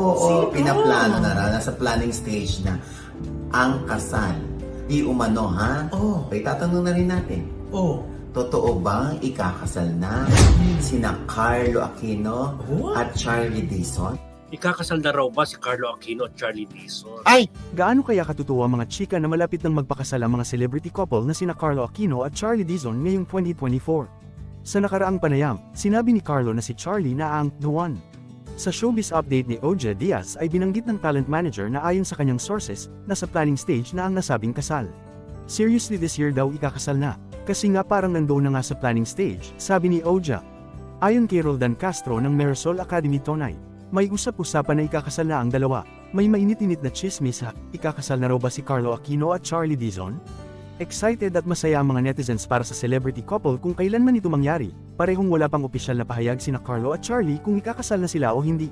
Oo, pinaplano na raw, nasa planning stage na ang kasal. Di umano, ha? Oo. Ay, tatanong na rin natin. Oh. Totoo bang ikakasal na sina Carlo Aquino What? at Charlie Dizon? Ikakasal na raw ba si Carlo Aquino at Charlie Dizon? Ay! Gaano kaya katutuwa ang mga chika na malapit nang magpakasal ang mga celebrity couple na sina Carlo Aquino at Charlie Dizon ngayong 2024? Sa nakaraang panayam, sinabi ni Carlo na si Charlie na ang the one. Sa showbiz update ni Oja Diaz ay binanggit ng talent manager na ayon sa kanyang sources, nasa planning stage na ang nasabing kasal. Seriously this year daw ikakasal na, kasi nga parang nandoon na nga sa planning stage, sabi ni Oja. Ayon kay Roldan Castro ng Mirasol Academy Tonay, may usap-usapan na ikakasal na ang dalawa. May mainit-init na chismis ha, ikakasal na raw ba si Carlo Aquino at Charlie Dizon? Excited at masaya ang mga netizens para sa celebrity couple kung kailan man ito mangyari, parehong wala pang opisyal na pahayag sina Carlo at Charlie kung ikakasal na sila o hindi.